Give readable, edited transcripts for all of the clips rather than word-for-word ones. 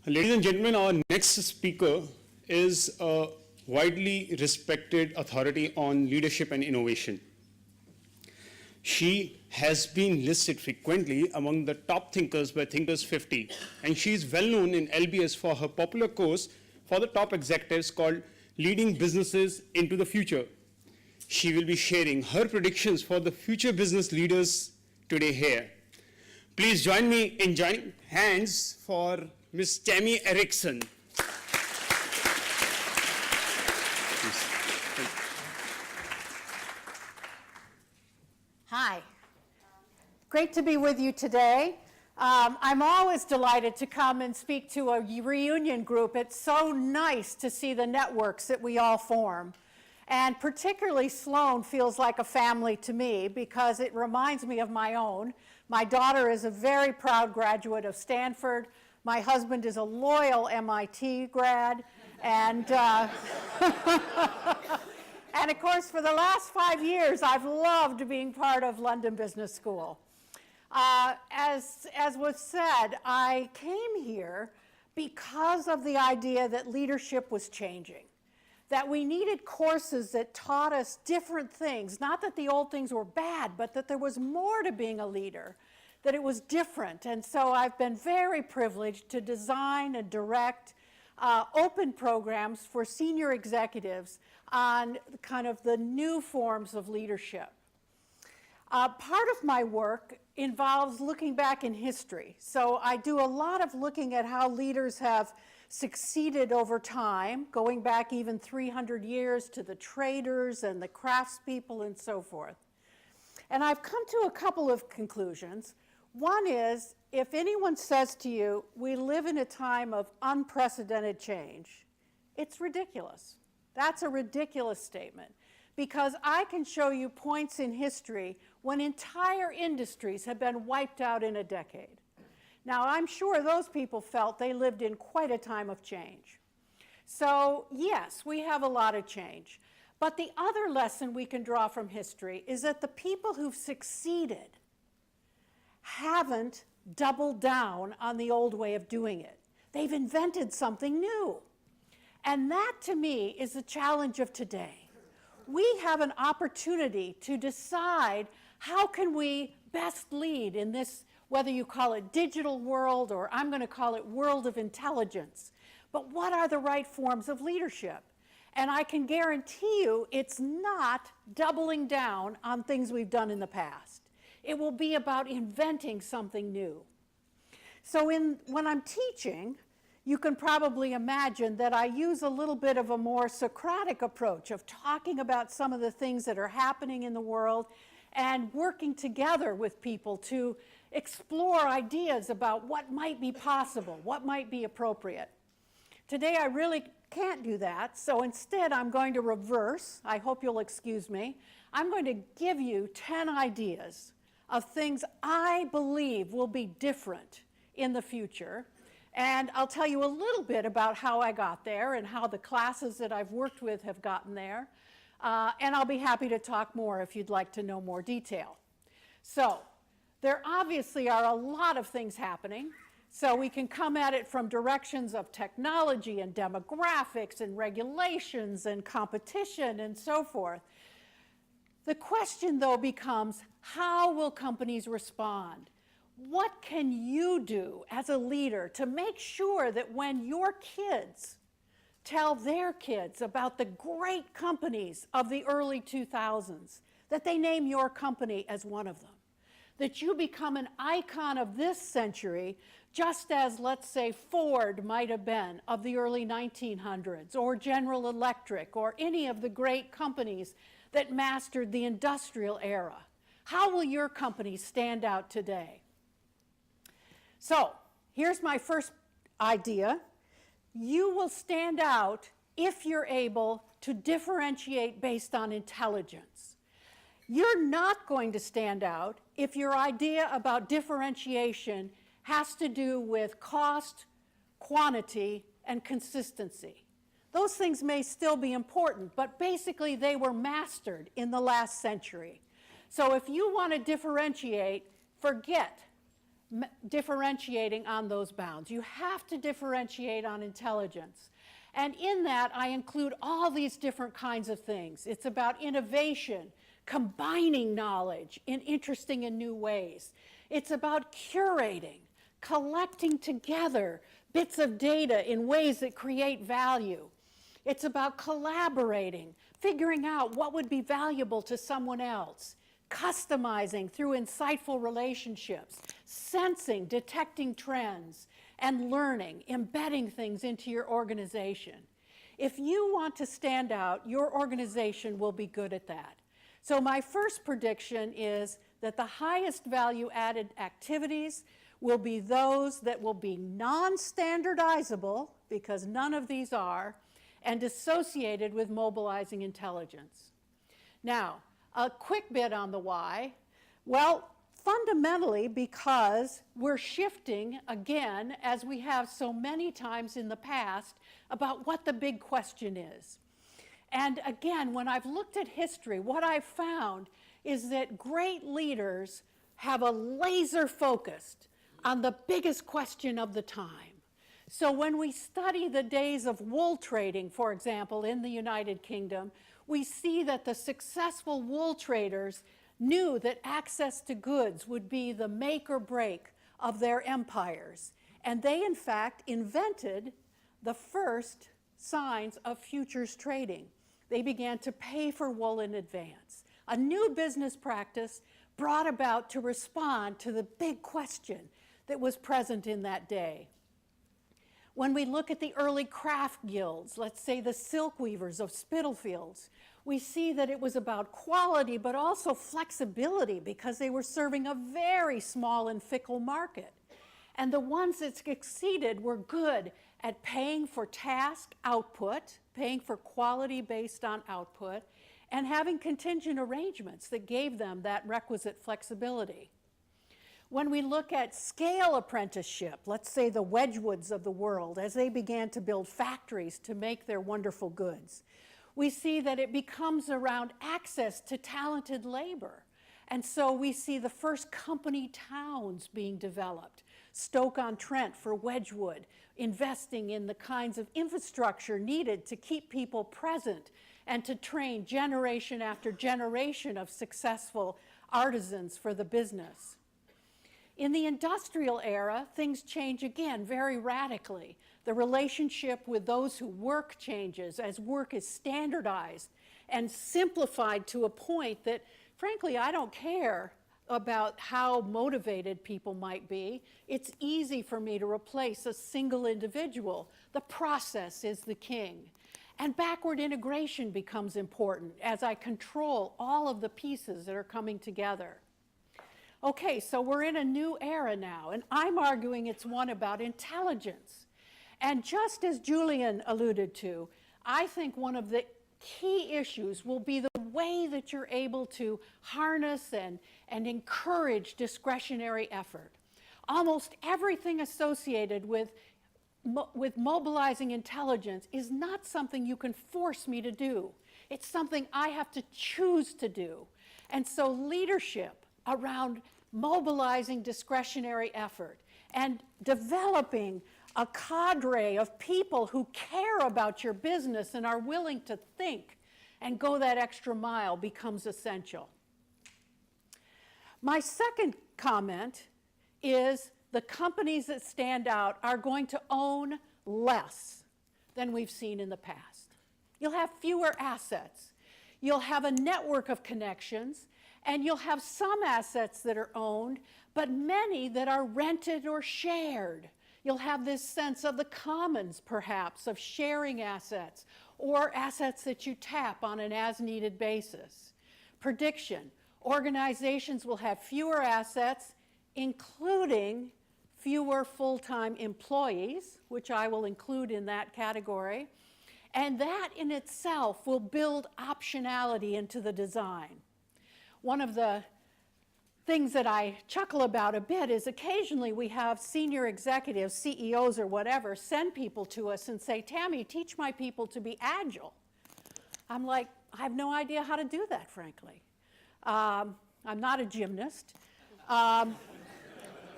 Ladies and gentlemen, our next speaker is a widely respected authority on leadership and innovation. She has been listed frequently among the top thinkers by Thinkers 50, and she is well known in LBS for her popular course for the top executives called Leading Businesses into the Future. She will be sharing her predictions for the future business leaders today here. Please join me in joining hands for Ms. Tammy Erickson. Hi. Great to be with you today. I'm always delighted to come and speak to a reunion group. It's so nice to see the networks that we all form. And particularly Sloan feels like a family to me because it reminds me of my own. My daughter is a very proud graduate of Stanford. My husband is a loyal MIT grad. And, and of course, for the last 5 years, I've loved being part of London Business School. As was said, I came here because of the idea that leadership was changing, that we needed courses that taught us different things, not that the old things were bad, but that there was more to being a leader, that it was different. And so I've been very privileged to design and direct open programs for senior executives on kind of the new forms of leadership. Part of my work involves looking back in history. So I do a lot of looking at how leaders have succeeded over time, going back even 300 years to the traders and the craftspeople and so forth. And I've come to a couple of conclusions. One is, if anyone says to you, we live in a time of unprecedented change, it's ridiculous. That's a ridiculous statement, because I can show you points in history when entire industries have been wiped out in a decade. Now, I'm sure those people felt they lived in quite a time of change. So, yes, we have a lot of change. But the other lesson we can draw from history is that the people who've succeeded haven't doubled down on the old way of doing it. They've invented something new. And that, to me, is the challenge of today. We have an opportunity to decide how can we best lead in this, whether you call it digital world or I'm going to call it world of intelligence. But what are the right forms of leadership? And I can guarantee you it's not doubling down on things we've done in the past. It will be about inventing something new. So when I'm teaching, you can probably imagine that I use a little bit of a more Socratic approach of talking about some of the things that are happening in the world and working together with people to explore ideas about what might be possible, what might be appropriate. Today I really can't do that, so instead I'm going to reverse. I hope you'll excuse me. I'm going to give you 10 ideas of things I believe will be different in the future. And I'll tell you a little bit about how I got there and how the classes that I've worked with have gotten there. And I'll be happy to talk more if you'd like to know more detail. So there obviously are a lot of things happening. So we can come at it from directions of technology and demographics and regulations and competition and so forth. The question, though, becomes, how will companies respond? What can you do as a leader to make sure that when your kids tell their kids about the great companies of the early 2000s, that they name your company as one of them? That you become an icon of this century, just as, let's say, Ford might have been of the early 1900s, or General Electric, or any of the great companies that mastered the industrial era. How will your company stand out today? So, here's my first idea. You will stand out if you're able to differentiate based on intelligence. You're not going to stand out if your idea about differentiation has to do with cost, quantity, and consistency. Those things may still be important, but basically they were mastered in the last century. So if you want to differentiate, forget differentiating on those bounds. You have to differentiate on intelligence. And in that, I include all these different kinds of things. It's about innovation, combining knowledge in interesting and new ways. It's about curating, collecting together bits of data in ways that create value. It's about collaborating, figuring out what would be valuable to someone else, customizing through insightful relationships, sensing, detecting trends, and learning, embedding things into your organization. If you want to stand out, your organization will be good at that. So my first prediction is that the highest value added activities will be those that will be non-standardizable, because none of these are, and associated with mobilizing intelligence. Now, a quick bit on the why. Well, fundamentally because we're shifting again, as we have so many times in the past, about what the big question is. And again, when I've looked at history, what I've found is that great leaders have a laser focused on the biggest question of the time. So when we study the days of wool trading, for example, in the United Kingdom, we see that the successful wool traders knew that access to goods would be the make or break of their empires. And they, in fact, invented the first signs of futures trading. They began to pay for wool in advance. A new business practice brought about to respond to the big question that was present in that day. When we look at the early craft guilds, let's say the silk weavers of Spitalfields, we see that it was about quality, but also flexibility, because they were serving a very small and fickle market. And the ones that succeeded were good at paying for task output, paying for quality based on output, and having contingent arrangements that gave them that requisite flexibility. When we look at scale apprenticeship, let's say the Wedgwoods of the world, as they began to build factories to make their wonderful goods, we see that it becomes around access to talented labor. And so we see the first company towns being developed. Stoke-on-Trent for Wedgwood, investing in the kinds of infrastructure needed to keep people present and to train generation after generation of successful artisans for the business. In the industrial era, things change again very radically. The relationship with those who work changes as work is standardized and simplified to a point that, frankly, I don't care about how motivated people might be. It's easy for me to replace a single individual. The process is the king. And backward integration becomes important as I control all of the pieces that are coming together. Okay, so we're in a new era now, and I'm arguing it's one about intelligence. And just as Julian alluded to, I think one of the key issues will be the way that you're able to harness and encourage discretionary effort. Almost everything associated with mobilizing intelligence is not something you can force me to do. It's something I have to choose to do. And so leadership around mobilizing discretionary effort and developing a cadre of people who care about your business and are willing to think and go that extra mile becomes essential. My second comment is the companies that stand out are going to own less than we've seen in the past. You'll have fewer assets. You'll have a network of connections, and you'll have some assets that are owned, but many that are rented or shared. You'll have this sense of the commons, perhaps, of sharing assets or assets that you tap on an as-needed basis. Prediction: organizations will have fewer assets, including fewer full-time employees, which I will include in that category, and that in itself will build optionality into the design. One of the things that I chuckle about a bit is occasionally we have senior executives, CEOs or whatever, send people to us and say, "Tammy, teach my people to be agile." I'm like, I have no idea how to do that, frankly. I'm not a gymnast.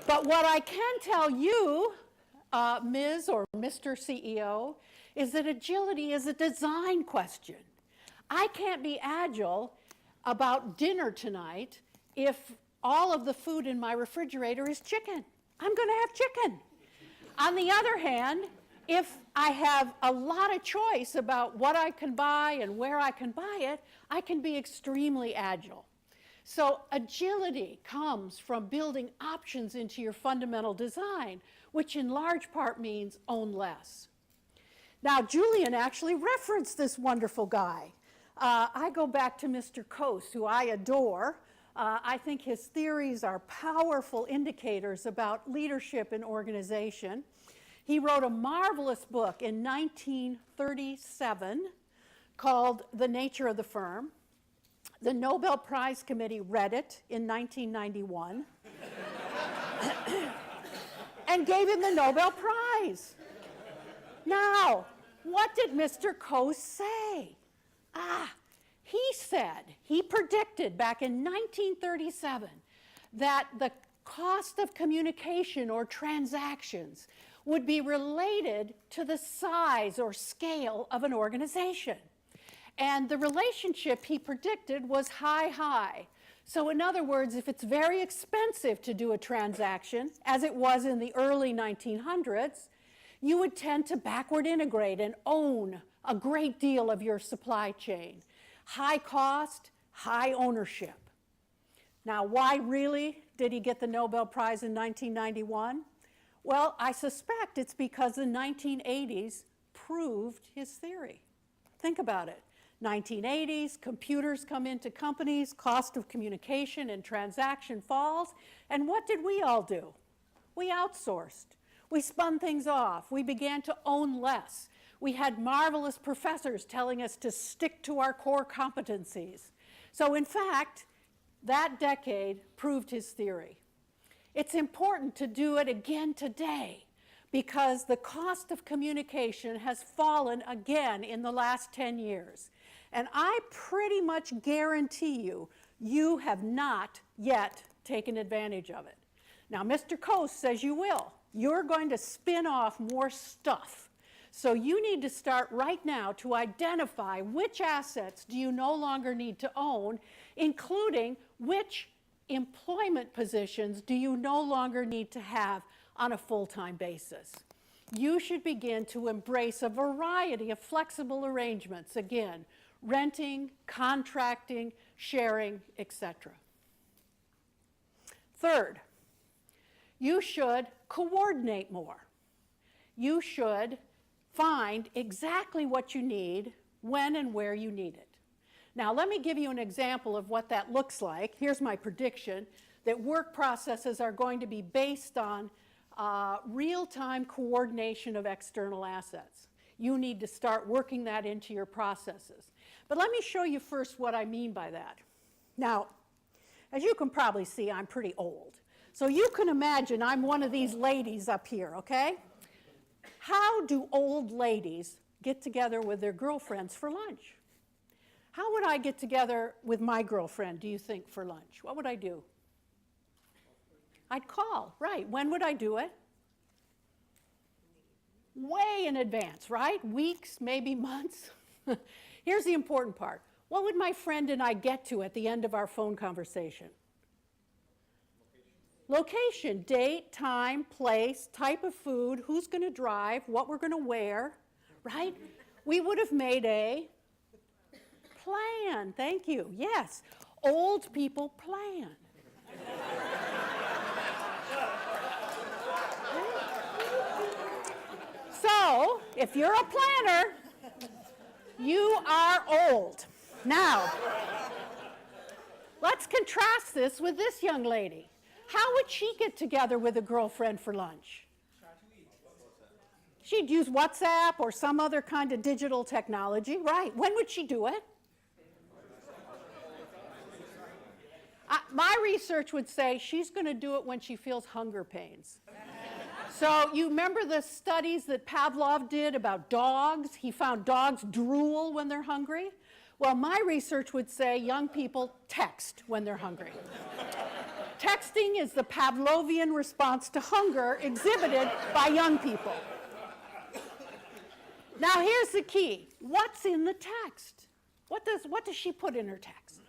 But what I can tell you, Ms. or Mr. CEO, is that agility is a design question. I can't be agile about dinner tonight if all of the food in my refrigerator is chicken. I'm going to have chicken. On the other hand, if I have a lot of choice about what I can buy and where I can buy it, I can be extremely agile. So agility comes from building options into your fundamental design, which in large part means own less. Now, Julian actually referenced this wonderful guy. I go back to Mr. Coase, who I adore. I think his theories are powerful indicators about leadership in organization. He wrote a marvelous book in 1937 called The Nature of the Firm. The Nobel Prize Committee read it in 1991 and gave him the Nobel Prize. Now, what did Mr. Coase say? He predicted back in 1937 that the cost of communication or transactions would be related to the size or scale of an organization. And the relationship he predicted was high. So in other words, if it's very expensive to do a transaction, as it was in the early 1900s, you would tend to backward integrate and own a great deal of your supply chain. High cost, high ownership. Now, why really did he get the Nobel Prize in 1991? Well, I suspect it's because the 1980s proved his theory. Think about it. 1980s, computers come into companies, cost of communication and transaction falls, and what did we all do? We outsourced. We spun things off. We began to own less. We had marvelous professors telling us to stick to our core competencies. So in fact, that decade proved his theory. It's important to do it again today because the cost of communication has fallen again in the last 10 years. And I pretty much guarantee you, you have not yet taken advantage of it. Now, Mr. Coase says you will. You're going to spin off more stuff. So you need to start right now to identify which assets do you no longer need to own, including which employment positions do you no longer need to have on a full-time basis. You should begin to embrace a variety of flexible arrangements, again, renting, contracting, sharing, etc. Third, you should coordinate more. You should find exactly what you need, when and where you need it. Now, let me give you an example of what that looks like. Here's my prediction, that work processes are going to be based on real-time coordination of external assets. You need to start working that into your processes. But let me show you first what I mean by that. Now, as you can probably see, I'm pretty old. So you can imagine I'm one of these ladies up here, okay? How do old ladies get together with their girlfriends for lunch? How would I get together with my girlfriend, do you think, for lunch? What would I do? I'd call, right. When would I do it? Way in advance, right? Weeks, maybe months. Here's the important part. What would my friend and I get to at the end of our phone conversation? Location, date, time, place, type of food, who's going to drive, what we're going to wear, right? We would have made a plan. Thank you. Yes. Old people plan. So, if you're a planner, you are old. Now, let's contrast this with this young lady. How would she get together with a girlfriend for lunch? She'd use WhatsApp or some other kind of digital technology, right? When would she do it? My research would say she's going to do it when she feels hunger pains. So you remember the studies that Pavlov did about dogs? He found dogs drool when they're hungry. Well, my research would say young people text when they're hungry. Texting is the Pavlovian response to hunger exhibited by young people. Now here's the key. What's in the text? What does she put in her text?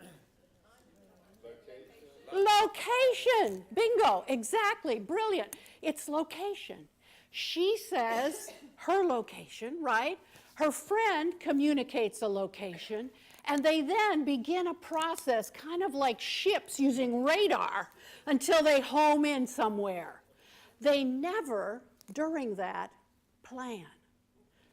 Location. Bingo. Exactly. Brilliant. It's location. She says her location, right? Her friend communicates a location, and they then begin a process kind of like ships using radar until they home in somewhere. They never, during that, plan.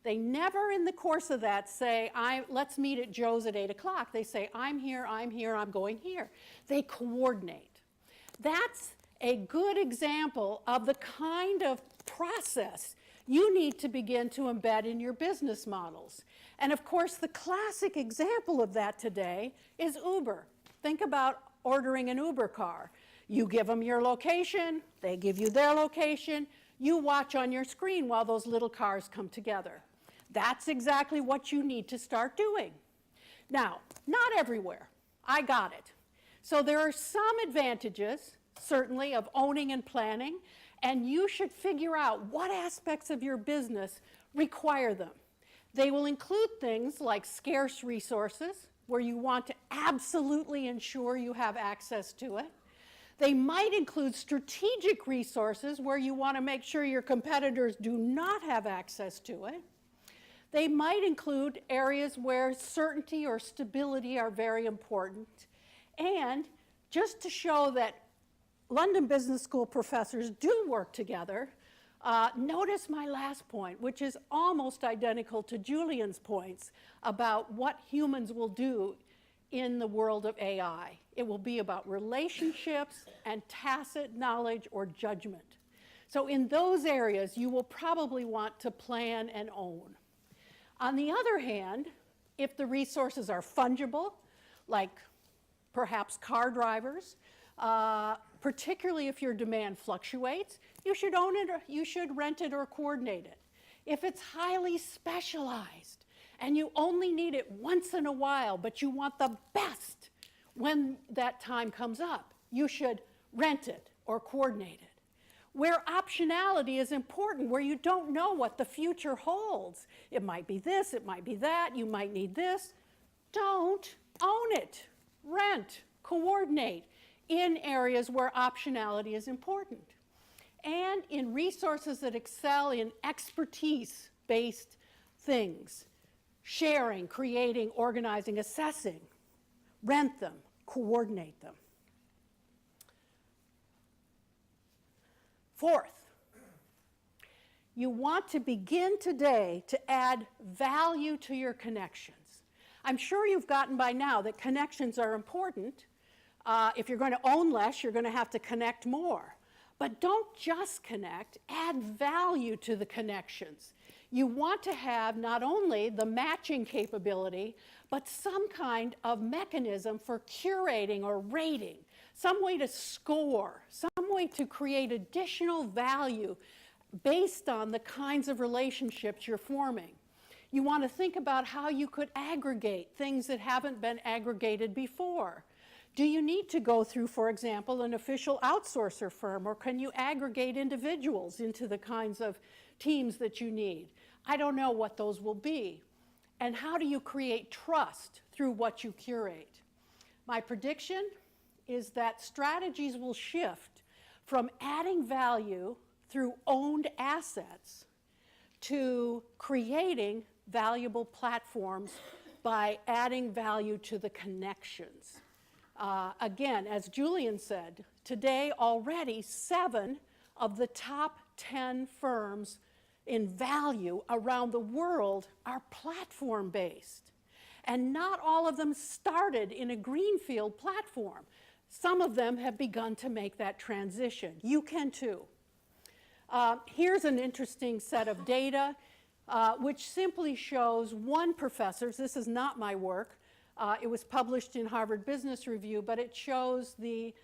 They never in the course of that say, let's meet at Joe's at 8 o'clock. They say, I'm here, I'm going here. They coordinate. That's a good example of the kind of process you need to begin to embed in your business models. And of course, the classic example of that today is Uber. Think about ordering an Uber car. You give them your location, they give you their location, you watch on your screen while those little cars come together. That's exactly what you need to start doing. Now, not everywhere. I got it. So there are some advantages, certainly, of owning and planning, and you should figure out what aspects of your business require them. They will include things like scarce resources, where you want to absolutely ensure you have access to it. They might include strategic resources, where you want to make sure your competitors do not have access to it. They might include areas where certainty or stability are very important. And just to show that London Business School professors do work together, notice my last point, which is almost identical to Julian's points about what humans will do in the world of AI. It will be about relationships and tacit knowledge or judgment. So in those areas, you will probably want to plan and own. On the other hand, if the resources are fungible, like perhaps car drivers, particularly if your demand fluctuates, you should own it, or you should rent it or coordinate it. If it's highly specialized and you only need it once in a while, but you want the best when that time comes up, you should rent it or coordinate it. Where optionality is important, where you don't know what the future holds. It might be this, it might be that, you might need this. Don't own it. Rent, coordinate in areas where optionality is important. And in resources that excel in expertise-based things, sharing, creating, organizing, assessing, rent them, coordinate them. Fourth, you want to begin today to add value to your connections. I'm sure you've gotten by now that connections are important. If you're going to own less, you're going to have to connect more. But don't just connect, add value to the connections. You want to have not only the matching capability, but some kind of mechanism for curating or rating, some way to score, some way to create additional value based on the kinds of relationships you're forming. You want to think about how you could aggregate things that haven't been aggregated before. Do you need to go through, for example, an official outsourcer firm, or can you aggregate individuals into the kinds of teams that you need? I don't know what those will be. And how do you create trust through what you curate? My prediction is that strategies will shift from adding value through owned assets to creating valuable platforms by adding value to the connections. Again, as Julian said, today already 7 of the top 10 firms in value around the world are platform-based. And not all of them started in a greenfield platform. Some of them have begun to make that transition. You can too. Here's an interesting set of data which simply shows one professor's, this is not my work, it was published in Harvard Business Review, but it shows the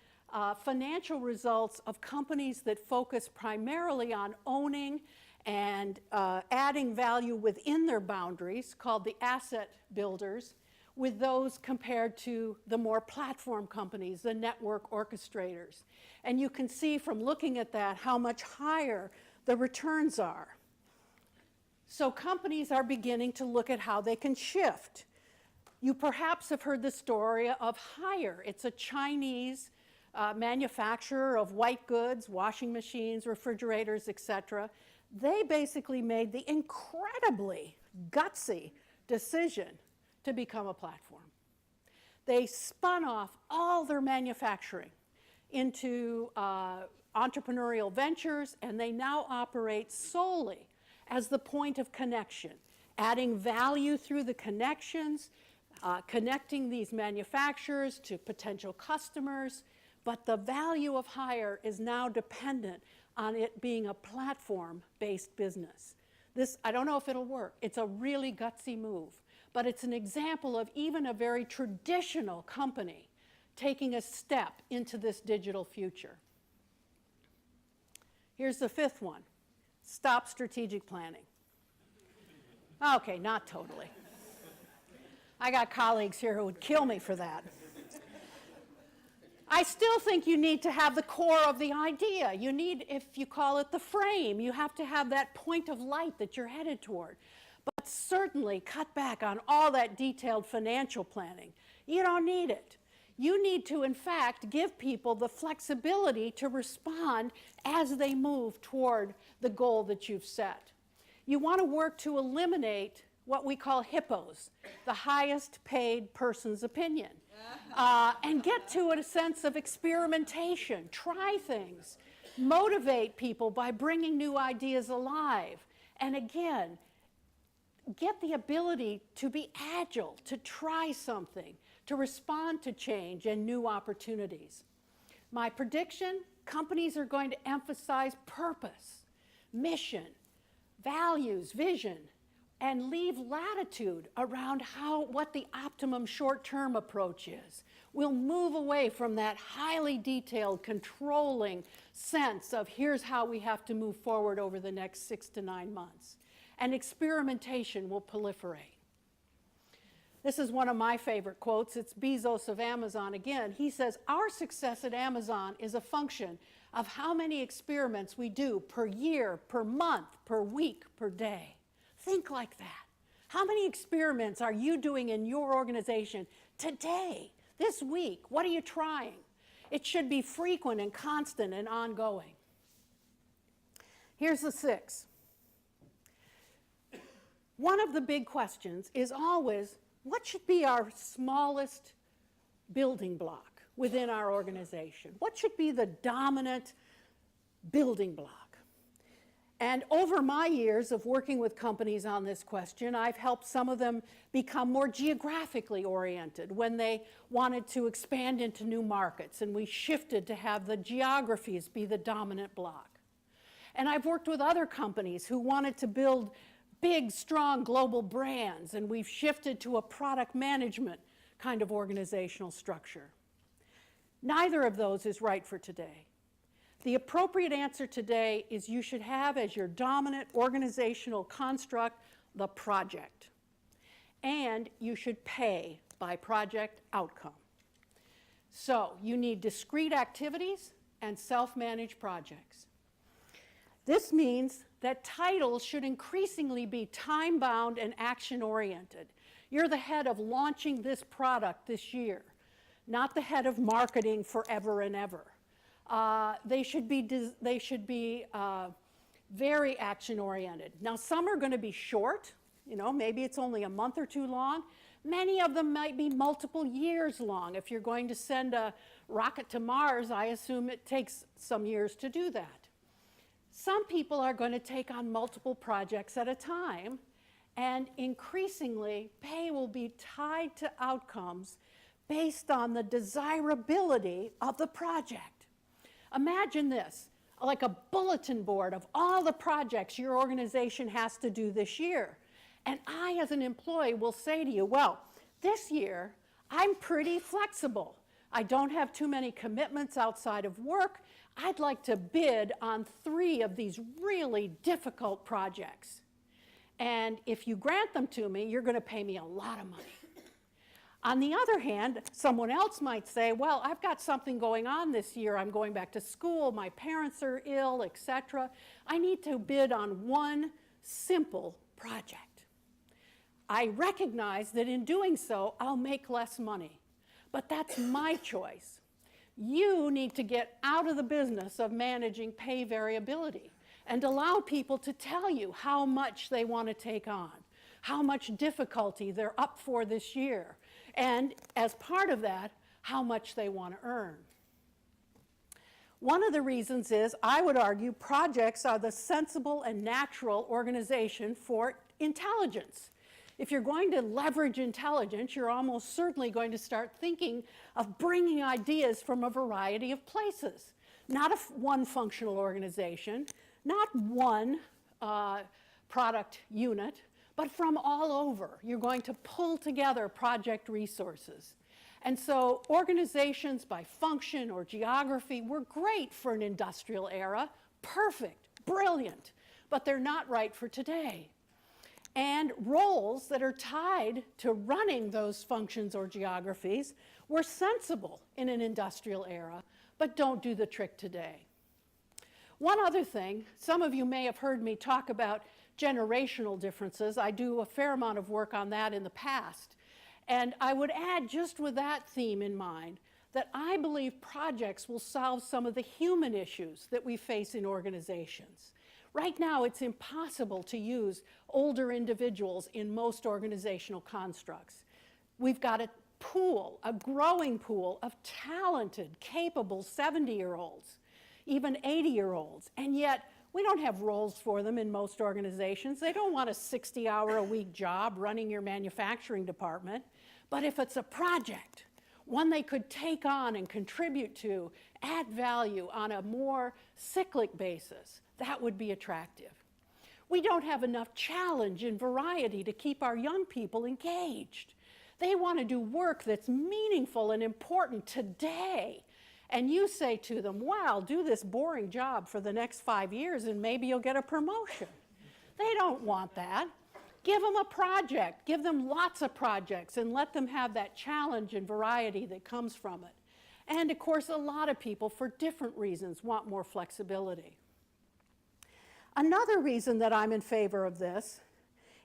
financial results of companies that focus primarily on owning and adding value within their boundaries, called the asset builders, with those compared to the more platform companies, the network orchestrators. And you can see from looking at that how much higher the returns are. So companies are beginning to look at how they can shift. You perhaps have heard the story of Haier. It's a Chinese manufacturer of white goods, washing machines, refrigerators, etc. They basically made the incredibly gutsy decision to become a platform. They spun off all their manufacturing into entrepreneurial ventures, and they now operate solely as the point of connection, adding value through the connections, connecting these manufacturers to potential customers, but the value of Haier is now dependent on it being a platform-based business. This, I don't know if it'll work. It's a really gutsy move, but it's an example of even a very traditional company taking a step into this digital future. Here's the fifth one. Stop strategic planning. Okay, not totally. I got colleagues here who would kill me for that. I still think you need to have the core of the idea. You need, if you call it the frame, you have to have that point of light that you're headed toward. But certainly cut back on all that detailed financial planning. You don't need it. You need to, in fact, give people the flexibility to respond as they move toward the goal that you've set. You want to work to eliminate what we call hippos, the highest paid person's opinion, and get to a sense of experimentation, try things, motivate people by bringing new ideas alive, and again, get the ability to be agile, to try something, to respond to change and new opportunities. My prediction, companies are going to emphasize purpose, mission, values, vision, and leave latitude around what the optimum short-term approach is. We'll move away from that highly detailed, controlling sense of here's how we have to move forward over the next 6 to 9 months. And experimentation will proliferate. This is one of my favorite quotes. It's Bezos of Amazon again. He says, "Our success at Amazon is a function of how many experiments we do per year, per month, per week, per day." Think like that. How many experiments are you doing in your organization today, this week? What are you trying? It should be frequent and constant and ongoing. Here's the 6. One of the big questions is always, what should be our smallest building block within our organization? What should be the dominant building block? And over my years of working with companies on this question, I've helped some of them become more geographically oriented when they wanted to expand into new markets, and we shifted to have the geographies be the dominant block. And I've worked with other companies who wanted to build big, strong global brands, and we've shifted to a product management kind of organizational structure. Neither of those is right for today. The appropriate answer today is you should have as your dominant organizational construct the project, and you should pay by project outcome. So you need discrete activities and self-managed projects. This means that titles should increasingly be time-bound and action-oriented. You're the head of launching this product this year, not the head of marketing forever and ever. They should be very action-oriented. Now, some are going to be short. You know, maybe it's only a month or two long. Many of them might be multiple years long. If you're going to send a rocket to Mars, I assume it takes some years to do that. Some people are going to take on multiple projects at a time, and increasingly, pay will be tied to outcomes based on the desirability of the project. Imagine this, like a bulletin board of all the projects your organization has to do this year. And I, as an employee, will say to you, well, this year, I'm pretty flexible. I don't have too many commitments outside of work. I'd like to bid on 3 of these really difficult projects. And if you grant them to me, you're going to pay me a lot of money. On the other hand, someone else might say, well, I've got something going on this year. I'm going back to school, my parents are ill, etc. I need to bid on one simple project. I recognize that in doing so, I'll make less money, but that's my choice. You need to get out of the business of managing pay variability and allow people to tell you how much they want to take on, how much difficulty they're up for this year, and as part of that, how much they want to earn. One of the reasons is, I would argue, projects are the sensible and natural organization for intelligence. If you're going to leverage intelligence, you're almost certainly going to start thinking of bringing ideas from a variety of places. Not one functional organization, not one product unit, but from all over. You're going to pull together project resources. And so organizations by function or geography were great for an industrial era, perfect, brilliant, but they're not right for today. And roles that are tied to running those functions or geographies were sensible in an industrial era, but don't do the trick today. One other thing, some of you may have heard me talk about generational differences. I do a fair amount of work on that in the past. And I would add, just with that theme in mind, that I believe projects will solve some of the human issues that we face in organizations. Right now, it's impossible to use older individuals in most organizational constructs. We've got a pool, a growing pool of talented, capable 70-year-olds, even 80-year-olds, and yet we don't have roles for them in most organizations. They don't want a 60-hour-a-week job running your manufacturing department. But if it's a project, one they could take on and contribute to, add value on a more cyclic basis, that would be attractive. We don't have enough challenge and variety to keep our young people engaged. They want to do work that's meaningful and important today. And you say to them, well, do this boring job for the next 5 years and maybe you'll get a promotion. They don't want that. Give them a project, give them lots of projects, and let them have that challenge and variety that comes from it. And of course, a lot of people, for different reasons, want more flexibility. Another reason that I'm in favor of this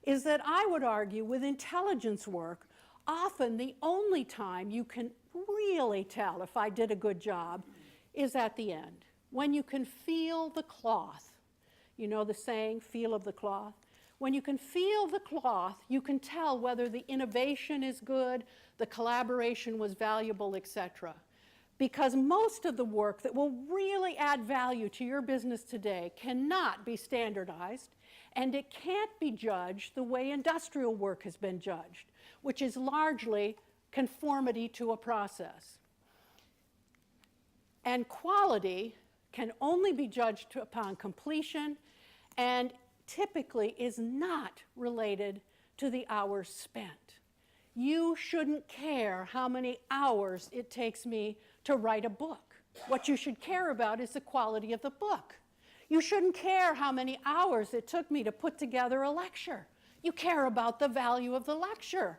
is that I would argue with intelligence work, often the only time you can really tell if I did a good job is at the end, when you can feel the cloth. You know the saying, feel of the cloth? When you can feel the cloth, you can tell whether the innovation is good, the collaboration was valuable, etc. Because most of the work that will really add value to your business today cannot be standardized, and it can't be judged the way industrial work has been judged, which is largely conformity to a process. And quality can only be judged upon completion and typically is not related to the hours spent. You shouldn't care how many hours it takes me to write a book. What you should care about is the quality of the book. You shouldn't care how many hours it took me to put together a lecture. You care about the value of the lecture.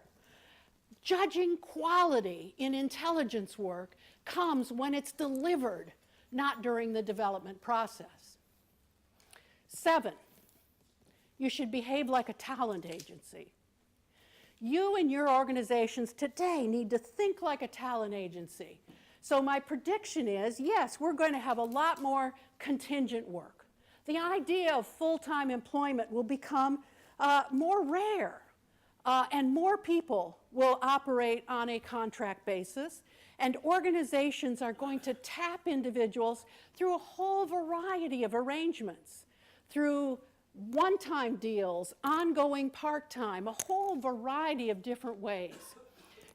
Judging quality in intelligence work comes when it's delivered, not during the development process. 7, you should behave like a talent agency. You and your organizations today need to think like a talent agency. So my prediction is, yes, we're going to have a lot more contingent work. The idea of full-time employment will become more rare, and more people will operate on a contract basis, and organizations are going to tap individuals through a whole variety of arrangements, through one-time deals, ongoing part-time, a whole variety of different ways.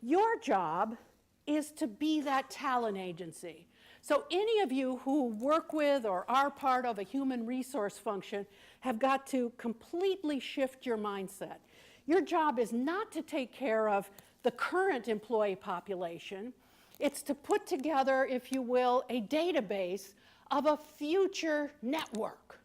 Your job is to be that talent agency. So any of you who work with or are part of a human resource function have got to completely shift your mindset. Your job is not to take care of the current employee population. It's to put together, if you will, a database of a future network.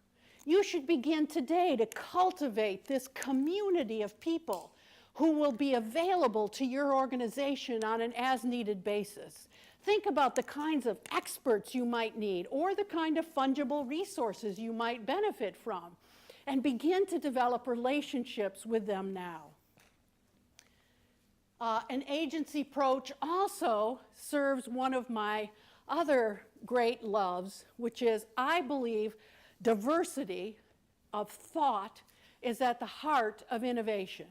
You should begin today to cultivate this community of people who will be available to your organization on an as-needed basis. Think about the kinds of experts you might need or the kind of fungible resources you might benefit from, and begin to develop relationships with them now. An agency approach also serves one of my other great loves, which is I believe diversity of thought is at the heart of innovation.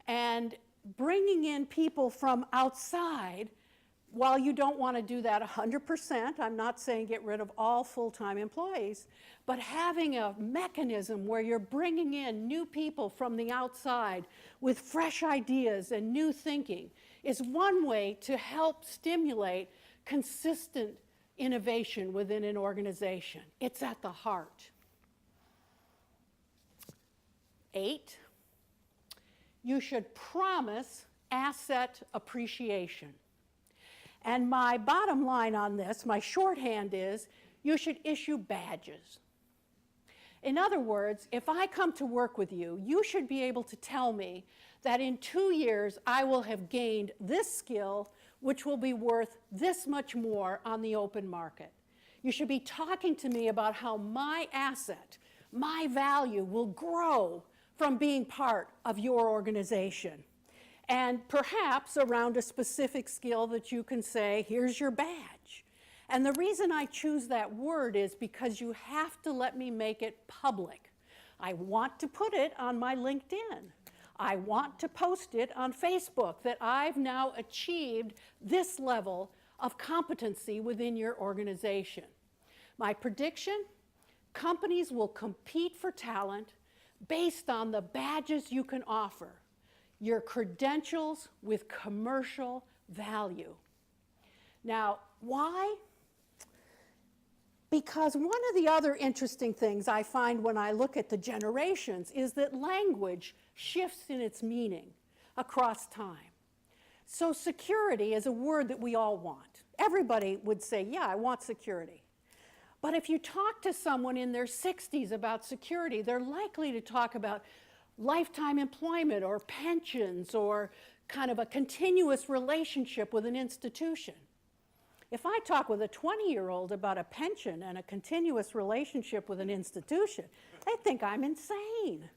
And bringing in people from outside, while you don't want to do that 100%, I'm not saying get rid of all full-time employees, but having a mechanism where you're bringing in new people from the outside with fresh ideas and new thinking is one way to help stimulate consistent innovation within an organization. It's at the heart. 8, you should promise asset appreciation. And my bottom line on this, my shorthand is, you should issue badges. In other words, if I come to work with you, you should be able to tell me that in 2 years I will have gained this skill, which will be worth this much more on the open market. You should be talking to me about how my asset, my value will grow from being part of your organization. And perhaps around a specific skill that you can say, here's your badge. And the reason I choose that word is because you have to let me make it public. I want to put it on my LinkedIn. I want to post it on Facebook that I've now achieved this level of competency within your organization. My prediction, companies will compete for talent based on the badges you can offer, your credentials with commercial value. Now, why? Because one of the other interesting things I find when I look at the generations is that language shifts in its meaning across time. So security is a word that we all want. Everybody would say, yeah, I want security. But if you talk to someone in their 60s about security, they're likely to talk about lifetime employment or pensions or kind of a continuous relationship with an institution. If I talk with a 20-year-old about a pension and a continuous relationship with an institution, they think I'm insane.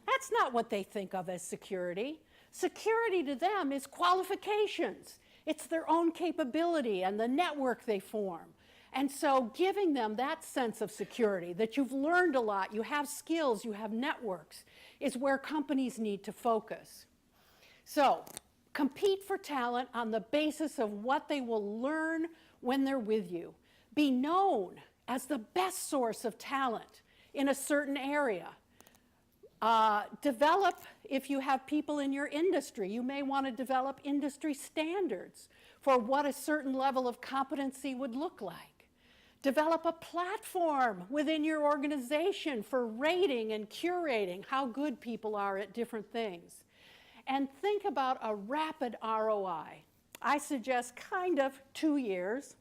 That's not what they think of as security. Security to them is qualifications. It's their own capability and the network they form. And so giving them that sense of security, that you've learned a lot, you have skills, you have networks, is where companies need to focus. So compete for talent on the basis of what they will learn when they're with you. Be known as the best source of talent in a certain area. Develop, if you have people in your industry, you may want to develop industry standards for what a certain level of competency would look like. Develop a platform within your organization for rating and curating how good people are at different things. And think about a rapid ROI. I suggest kind of 2 years.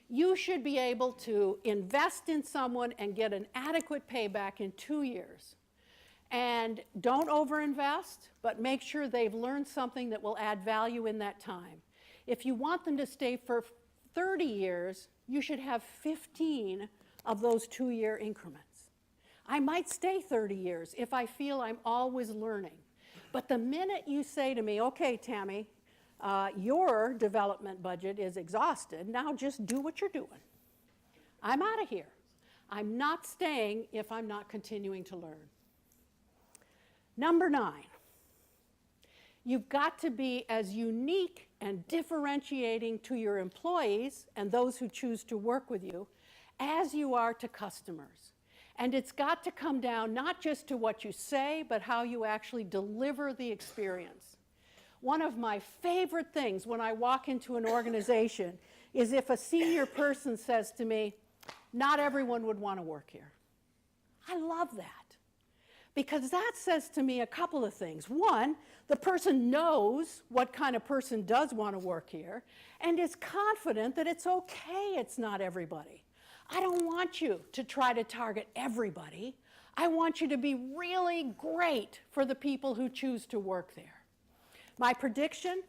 You should be able to invest in someone and get an adequate payback in 2 years. And don't overinvest, but make sure they've learned something that will add value in that time. If you want them to stay for 30 years, you should have 15 of those 2-year increments. I might stay 30 years if I feel I'm always learning. But the minute you say to me, okay, Tammy, your development budget is exhausted, now just do what you're doing. I'm out of here. I'm not staying if I'm not continuing to learn. Number 9, you've got to be as unique and differentiating to your employees and those who choose to work with you as you are to customers. And it's got to come down not just to what you say, but how you actually deliver the experience. One of my favorite things when I walk into an organization is if a senior person says to me, not everyone would want to work here. I love that. Because that says to me a couple of things. One, the person knows what kind of person does want to work here and is confident that it's okay it's not everybody. I don't want you to try to target everybody. I want you to be really great for the people who choose to work there. My prediction,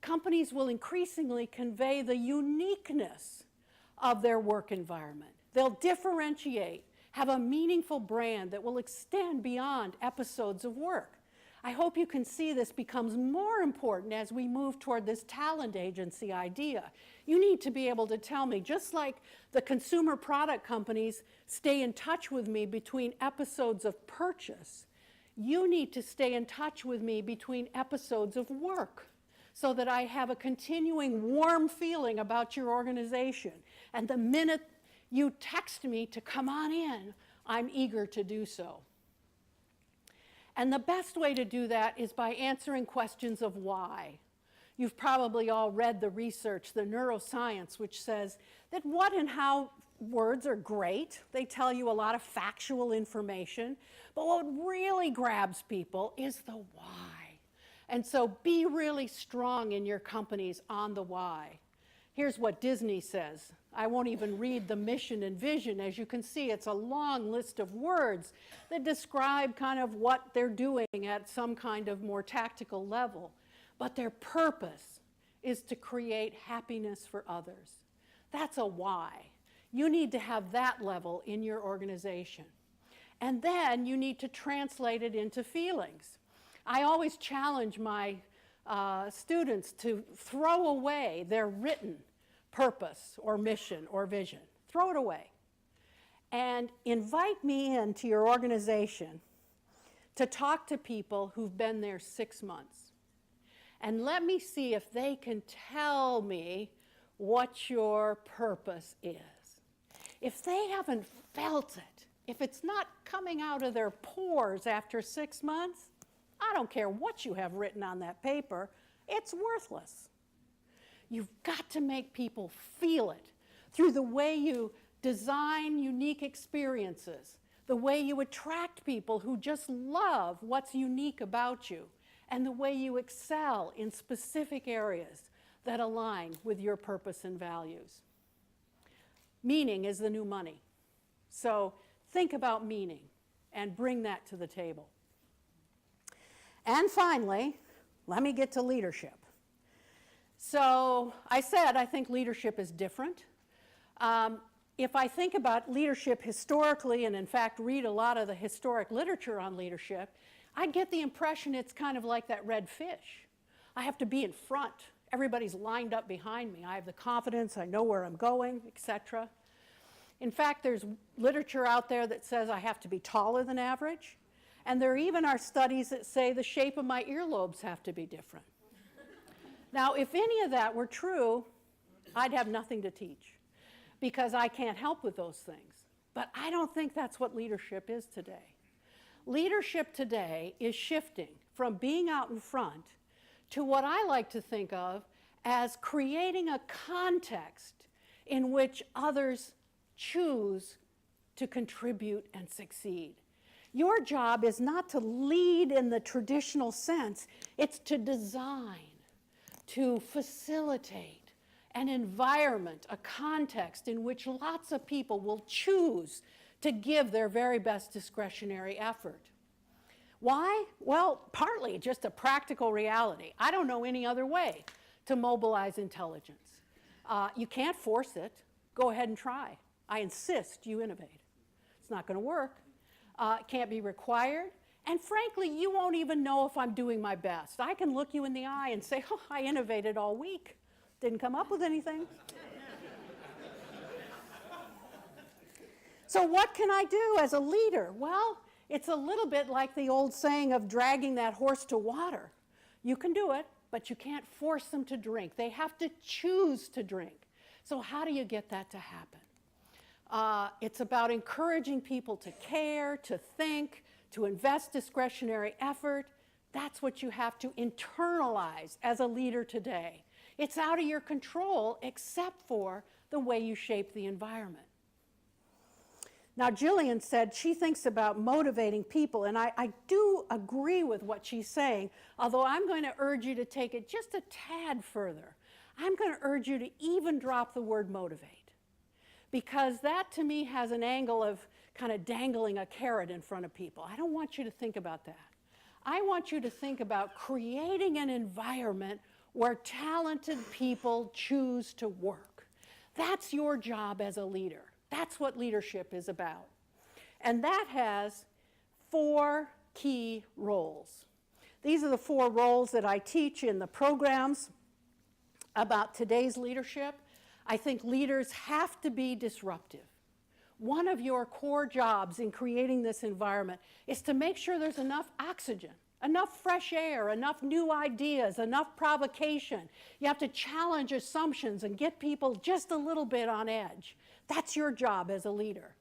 companies will increasingly convey the uniqueness of their work environment. They'll differentiate, have a meaningful brand that will extend beyond episodes of work. I hope you can see this becomes more important as we move toward this talent agency idea. You need to be able to tell me, just like the consumer product companies stay in touch with me between episodes of purchase, you need to stay in touch with me between episodes of work so that I have a continuing warm feeling about your organization. And the minute you text me to come on in, I'm eager to do so. And the best way to do that is by answering questions of why. You've probably all read the research, the neuroscience, which says that what and how words are great. They tell you a lot of factual information. But what really grabs people is the why. And so be really strong in your companies on the why. Here's what Disney says. I won't even read the mission and vision. As you can see, it's a long list of words that describe kind of what they're doing at some kind of more tactical level. But their purpose is to create happiness for others. That's a why. You need to have that level in your organization. And then you need to translate it into feelings. I always challenge my students to throw away their written purpose or mission or vision. Throw it away. And invite me into your organization to talk to people who've been there 6 months. And let me see if they can tell me what your purpose is. If they haven't felt it, if it's not coming out of their pores after 6 months, I don't care what you have written on that paper, it's worthless. You've got to make people feel it through the way you design unique experiences, the way you attract people who just love what's unique about you, and the way you excel in specific areas that align with your purpose and values. Meaning is the new money. So think about meaning and bring that to the table. And finally, let me get to leadership. So I said I think leadership is different. If I think about leadership historically, and in fact read a lot of the historic literature on leadership, I get the impression it's kind of like that red fish. I have to be in front. Everybody's lined up behind me. I have the confidence, I know where I'm going, etc. In fact, there's literature out there that says I have to be taller than average. And there even are studies that say the shape of my earlobes have to be different. Now, if any of that were true, I'd have nothing to teach because I can't help with those things. But I don't think that's what leadership is today. Leadership today is shifting from being out in front to what I like to think of as creating a context in which others choose to contribute and succeed. Your job is not to lead in the traditional sense, it's to design, to facilitate an environment, a context in which lots of people will choose to give their very best discretionary effort. Why? Well, partly just a practical reality. I don't know any other way to mobilize intelligence. You can't force it. Go ahead and try. I insist you innovate. It's not going to work. It can't be required. And frankly, you won't even know if I'm doing my best. I can look you in the eye and say, oh, I innovated all week. Didn't come up with anything. So what can I do as a leader? Well, it's a little bit like the old saying of dragging that horse to water. You can do it, but you can't force them to drink. They have to choose to drink. So how do you get that to happen? It's about encouraging people to care, to think, to invest discretionary effort. That's what you have to internalize as a leader today. It's out of your control except for the way you shape the environment. Now, Jillian said she thinks about motivating people, and I do agree with what she's saying, although I'm going to urge you to take it just a tad further. I'm going to urge you to even drop the word motivate, because that to me has an angle of kind of dangling a carrot in front of people. I don't want you to think about that. I want you to think about creating an environment where talented people choose to work. That's your job as a leader. That's what leadership is about. And that has 4 key roles. These are the 4 roles that I teach in the programs about today's leadership. I think leaders have to be disruptive. One of your core jobs in creating this environment is to make sure there's enough oxygen, enough fresh air, enough new ideas, enough provocation. You have to challenge assumptions and get people just a little bit on edge. That's your job as a leader.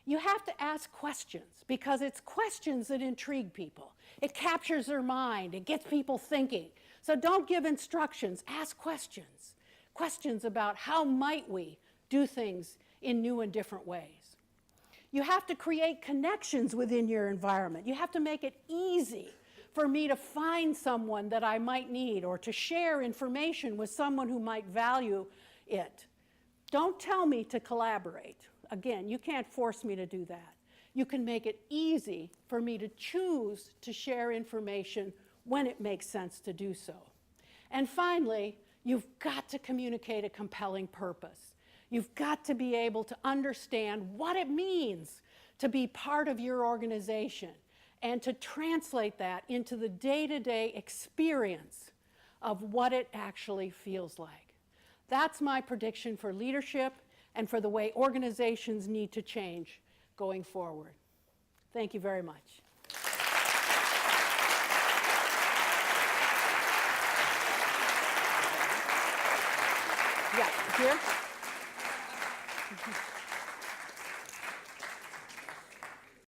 You have to ask questions, because it's questions that intrigue people. It captures their mind. It gets people thinking. So don't give instructions. Ask questions. Questions about how might we do things in new and different ways. You have to create connections within your environment. You have to make it easy for me to find someone that I might need, or to share information with someone who might value it. Don't tell me to collaborate. Again, you can't force me to do that. You can make it easy for me to choose to share information when it makes sense to do so. And finally, you've got to communicate a compelling purpose. You've got to be able to understand what it means to be part of your organization, and to translate that into the day-to-day experience of what it actually feels like. That's my prediction for leadership and for the way organizations need to change going forward. Thank you very much. Yeah, here.